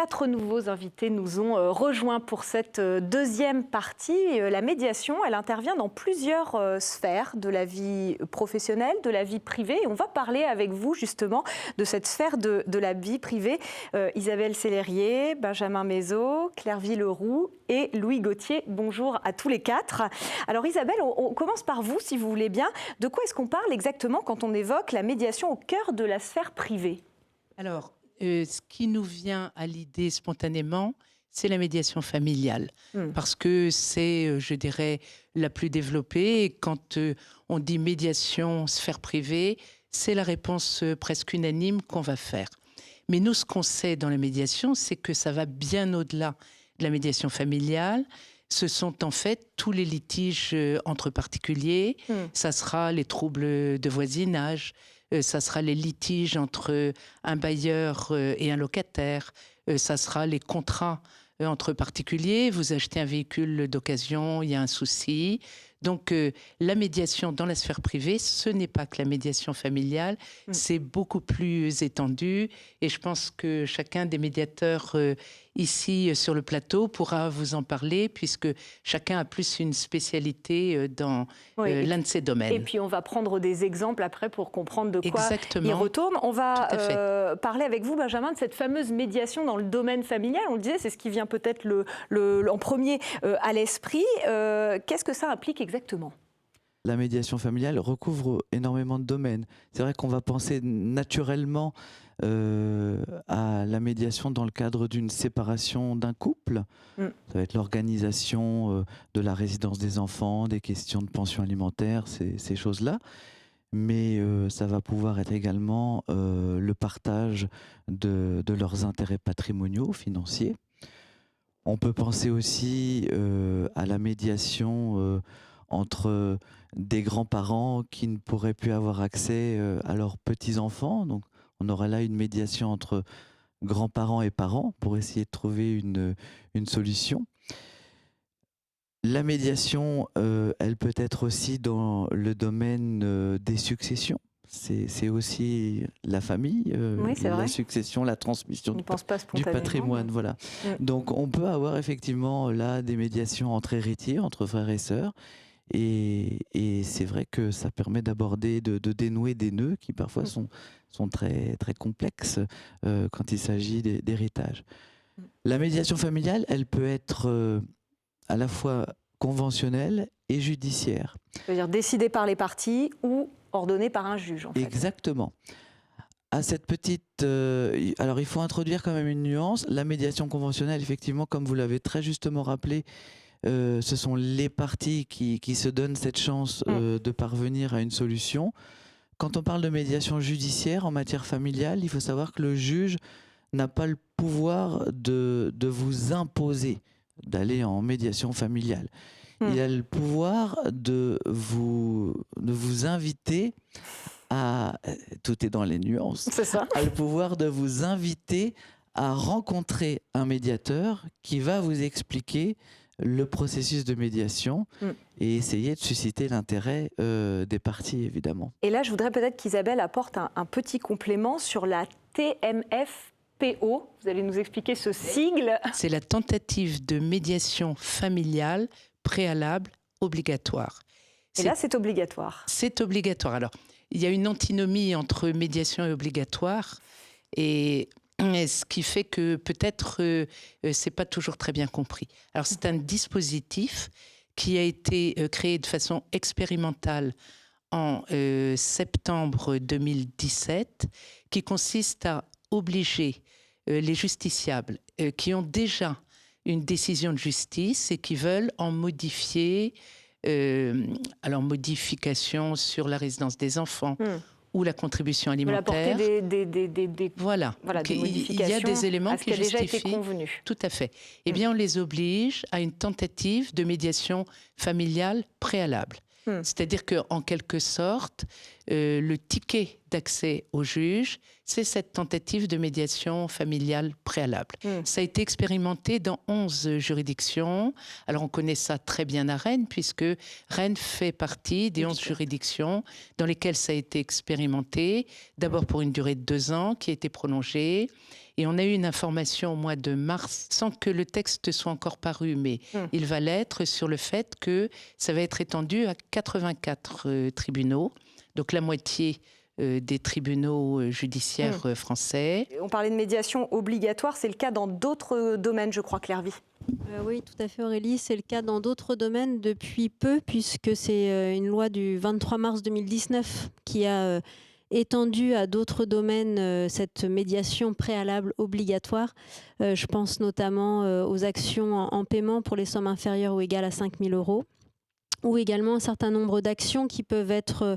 4 nouveaux invités nous ont rejoints pour cette deuxième partie. La médiation, elle intervient dans plusieurs sphères de la vie professionnelle, de la vie privée. Et on va parler avec vous justement de cette sphère de la vie privée. Isabelle Sellerier, Benjamin Mézot, Claire Villeroux et Louis Gauthier. Bonjour à tous les 4. Alors Isabelle, on commence par vous si vous voulez bien. De quoi est-ce qu'on parle exactement quand on évoque la médiation au cœur de la sphère privée ? Alors, ce qui nous vient à l'idée spontanément, c'est la médiation familiale. Parce que c'est, je dirais, la plus développée. Et quand on dit médiation, sphère privée, c'est la réponse presque unanime qu'on va faire. Mais nous, ce qu'on sait dans la médiation, c'est que ça va bien au-delà de la médiation familiale. Ce sont en fait tous les litiges entre particuliers. Ça sera les troubles de voisinage. Ça sera les litiges entre un bailleur et un locataire. Ça sera les contrats entre particuliers. Vous achetez un véhicule d'occasion, il y a un souci. Donc, la médiation dans la sphère privée, ce n'est pas que la médiation familiale, c'est beaucoup plus étendu. Et je pense que chacun des médiateurs ici sur le plateau pourra vous en parler, puisque chacun a plus une spécialité dans l'un de ces domaines. Et puis, on va prendre des exemples après pour comprendre de quoi Exactement. il retourne. On va parler avec vous, Benjamin, de cette fameuse médiation dans le domaine familial. On le disait, c'est ce qui vient peut-être en premier à l'esprit. Qu'est-ce que ça implique exactement ? La médiation familiale recouvre énormément de domaines. C'est vrai qu'on va penser naturellement à la médiation dans le cadre d'une séparation d'un couple. Ça va être l'organisation de la résidence des enfants, des questions de pension alimentaire, ces choses-là. Mais ça va pouvoir être également le partage de leurs intérêts patrimoniaux, financiers. On peut penser aussi à la médiation entre des grands-parents qui ne pourraient plus avoir accès à leurs petits-enfants. Donc, on aura là une médiation entre grands-parents et parents pour essayer de trouver une solution. La médiation, elle peut être aussi dans le domaine des successions. C'est aussi la famille, la succession, la transmission du patrimoine. Voilà. Donc on peut avoir effectivement là des médiations entre héritiers, entre frères et sœurs. Et c'est vrai que ça permet d'aborder, de dénouer des nœuds qui parfois sont très, très complexes quand il s'agit d'héritage. La médiation familiale, elle peut être à la fois conventionnelle et judiciaire. C'est-à-dire décidée par les parties ou ordonnée par un juge, en fait. Exactement. À cette petite... alors, il faut introduire quand même une nuance. La médiation conventionnelle, effectivement, comme vous l'avez très justement rappelé, ce sont les parties qui se donnent cette chance de parvenir à une solution. Quand on parle de médiation judiciaire en matière familiale, il faut savoir que le juge n'a pas le pouvoir de vous imposer d'aller en médiation familiale. Il a le pouvoir de vous inviter à... Tout est dans les nuances. C'est ça. A le pouvoir de vous inviter à rencontrer un médiateur qui va vous expliquer le processus de médiation et essayer de susciter l'intérêt des parties, évidemment. Et là, je voudrais peut-être qu'Isabelle apporte un petit complément sur la TMFPO. Vous allez nous expliquer ce sigle. C'est la tentative de médiation familiale préalable obligatoire. Et là, c'est obligatoire. C'est obligatoire. Alors, il y a une antinomie entre médiation et obligatoire. Et ce qui fait que peut-être c'est pas toujours très bien compris. Alors c'est un dispositif qui a été créé de façon expérimentale en septembre 2017, qui consiste à obliger les justiciables qui ont déjà une décision de justice et qui veulent en modifier, alors modification sur la résidence des enfants, ou la contribution alimentaire. Voilà, des modifications. Il y a des éléments qui justifient. Déjà été convenu. Tout à fait. Eh bien, on les oblige à une tentative de médiation familiale préalable. C'est-à-dire qu'en quelque sorte, le ticket d'accès au juge, c'est cette tentative de médiation familiale préalable. Ça a été expérimenté dans 11 juridictions. Alors on connaît ça très bien à Rennes, puisque Rennes fait partie des 11 juridictions dans lesquelles ça a été expérimenté, d'abord pour une durée de 2 ans qui a été prolongée. Et on a eu une information au mois de mars, sans que le texte soit encore paru, mais il va l'être, sur le fait que ça va être étendu à 84 tribunaux, donc la moitié des tribunaux judiciaires français. On parlait de médiation obligatoire, c'est le cas dans d'autres domaines, je crois, Claire Vie. Oui, tout à fait Aurélie, c'est le cas dans d'autres domaines depuis peu, puisque c'est une loi du 23 mars 2019 qui a étendu à d'autres domaines cette médiation préalable obligatoire. Je pense notamment aux actions en paiement pour les sommes inférieures ou égales à 5 000 €. Ou également un certain nombre d'actions qui peuvent être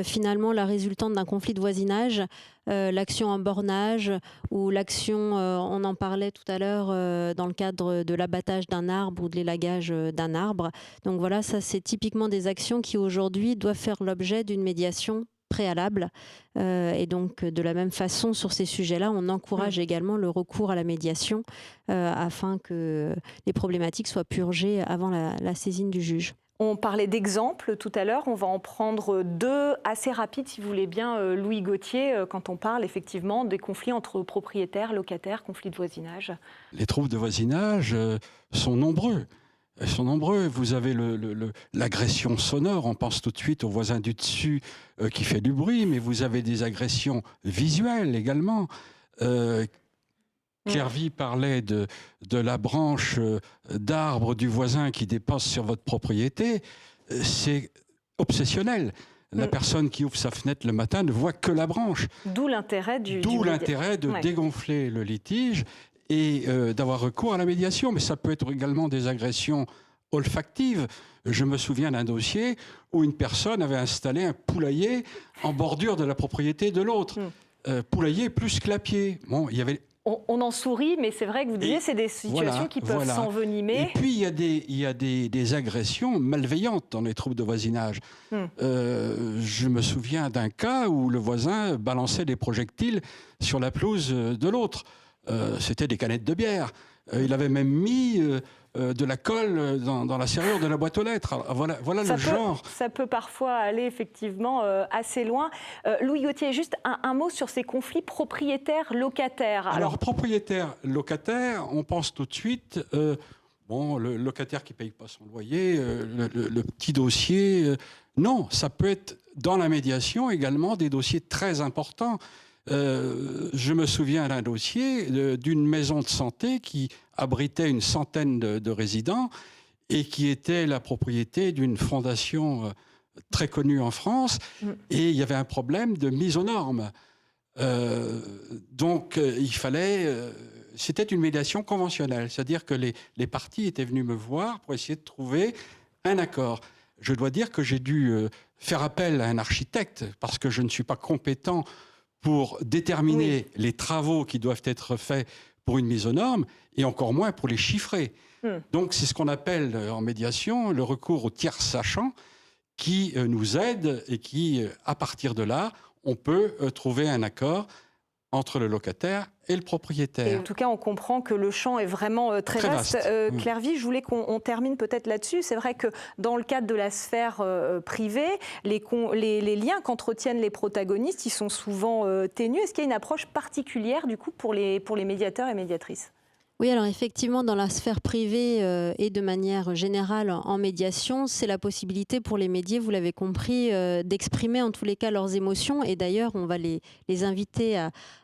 finalement la résultante d'un conflit de voisinage, l'action en bornage ou l'action, on en parlait tout à l'heure, dans le cadre de l'abattage d'un arbre ou de l'élagage d'un arbre. Donc voilà, ça c'est typiquement des actions qui aujourd'hui doivent faire l'objet d'une médiation préalable. Et donc de la même façon, sur ces sujets-là, on encourage également le recours à la médiation afin que les problématiques soient purgées avant la saisine du juge. On parlait d'exemples tout à l'heure, on va en prendre 2 assez rapides, si vous voulez bien, Louis Gauthier, quand on parle effectivement des conflits entre propriétaires, locataires, conflits de voisinage. Les troubles de voisinage sont nombreux. Vous avez l'agression sonore, on pense tout de suite au voisin du dessus qui fait du bruit, mais vous avez des agressions visuelles également. Claire Vie parlait de la branche d'arbre du voisin qui dépasse sur votre propriété. C'est obsessionnel. La personne qui ouvre sa fenêtre le matin ne voit que la branche. D'où l'intérêt de dégonfler le litige et d'avoir recours à la médiation. Mais ça peut être également des agressions olfactives. Je me souviens d'un dossier où une personne avait installé un poulailler en bordure de la propriété de l'autre. Poulailler plus clapier. Bon, il y avait... On en sourit, mais c'est vrai que vous disiez, c'est des situations qui peuvent s'envenimer. Et puis, il y a des agressions malveillantes dans les troubles de voisinage. Je me souviens d'un cas où le voisin balançait des projectiles sur la pelouse de l'autre. C'était des canettes de bière. Il avait même mis de la colle dans la serrure de la boîte aux lettres. Alors, voilà le genre. Ça peut parfois aller effectivement assez loin. Louis Gauthier, juste un mot sur ces conflits propriétaires-locataires. Alors propriétaire-locataire, on pense tout de suite... le locataire qui ne paye pas son loyer, le petit dossier... non, ça peut être dans la médiation également des dossiers très importants. Je me souviens d'un dossier d'une maison de santé qui abritait une centaine de résidents et qui était la propriété d'une fondation très connue en France. Et il y avait un problème de mise aux normes. Donc il fallait... c'était une médiation conventionnelle, c'est-à-dire que les parties étaient venues me voir pour essayer de trouver un accord. Je dois dire que j'ai dû faire appel à un architecte parce que je ne suis pas compétent pour déterminer les travaux qui doivent être faits pour une mise aux normes et encore moins pour les chiffrer. Donc c'est ce qu'on appelle en médiation le recours au tiers sachant qui nous aide et qui, à partir de là, on peut trouver un accord entre le locataire et le propriétaire. Et en tout cas, on comprend que le champ est vraiment très vaste. Claire Vie, je voulais qu'on termine peut-être là-dessus. C'est vrai que dans le cadre de la sphère privée, les liens qu'entretiennent les protagonistes, ils sont souvent ténus. Est-ce qu'il y a une approche particulière, du coup, pour les médiateurs et médiatrices ? Oui, alors effectivement, dans la sphère privée et de manière générale en médiation, c'est la possibilité pour les médiés, vous l'avez compris, d'exprimer en tous les cas leurs émotions. Et d'ailleurs, on va les inviter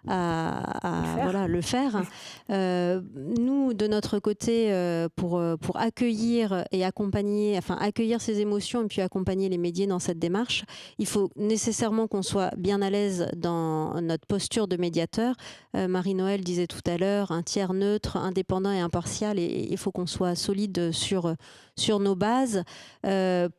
à le faire. Nous, de notre côté, pour accueillir et accompagner, accueillir ces émotions et puis accompagner les médiés dans cette démarche, il faut nécessairement qu'on soit bien à l'aise dans notre posture de médiateur. Marie-Noëlle disait tout à l'heure, un tiers neutre, indépendant et impartial, et il faut qu'on soit solide sur nos bases.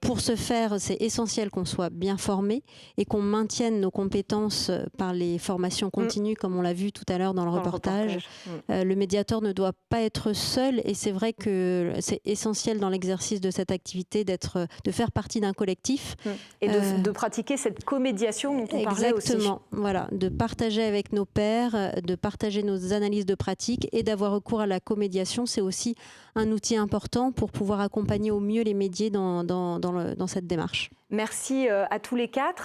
Pour ce faire, c'est essentiel qu'on soit bien formé et qu'on maintienne nos compétences par les formations continues, comme on l'a vu tout à l'heure dans le reportage. Le médiateur ne doit pas être seul, et c'est vrai que c'est essentiel dans l'exercice de cette activité de faire partie d'un collectif. Et de pratiquer cette comédiation dont on parlait aussi. Exactement, voilà, de partager avec nos pairs, de partager nos analyses de pratique et d'avoir recours à la comédiation. C'est aussi un outil important pour pouvoir accompagner au mieux les médiés dans cette démarche. Merci à tous les quatre.